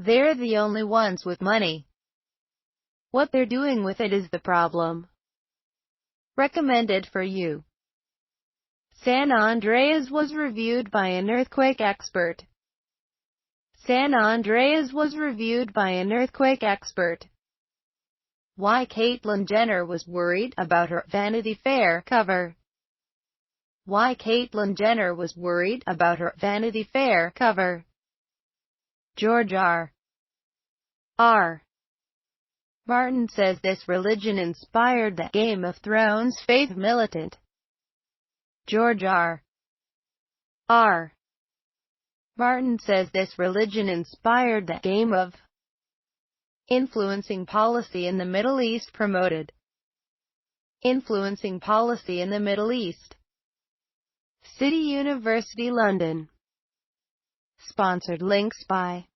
They're the only ones with money. What they're doing with it is the problem. Recommended for you. San Andreas was reviewed by an earthquake expert. San Andreas was reviewed by an earthquake expert. Why Caitlyn Jenner was worried about her Vanity Fair cover. Why Caitlyn Jenner was worried about her Vanity Fair cover. George R. Martin says this religion inspired the Game of Thrones faith militant. George R. Martin says this religion inspired the game of influencing policy in the Middle East promoted. Influencing policy in the Middle East. City University London. Sponsored links by.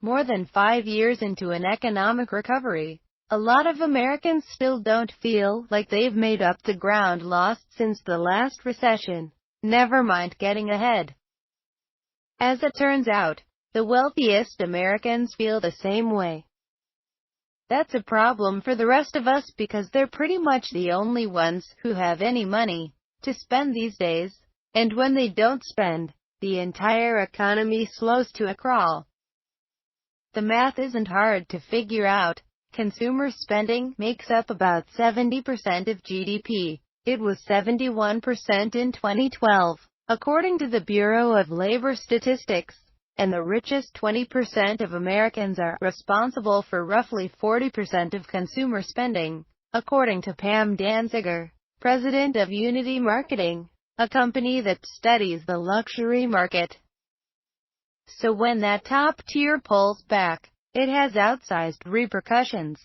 More than 5 years into an economic recovery, a lot of Americans still don't feel like they've made up the ground lost since the last recession, never mind getting ahead. As it turns out, the wealthiest Americans feel the same way. That's a problem for the rest of us because they're pretty much the only ones who have any money to spend these days, and when they don't spend, the entire economy slows to a crawl. The math isn't hard to figure out. Consumer spending makes up about 70% of GDP. It was 71% in 2012, according to the Bureau of Labor Statistics, and the richest 20% of Americans are responsible for roughly 40% of consumer spending, according to Pam Danziger, president of Unity Marketing, a company that studies the luxury market. So when that top tier pulls back, it has outsized repercussions.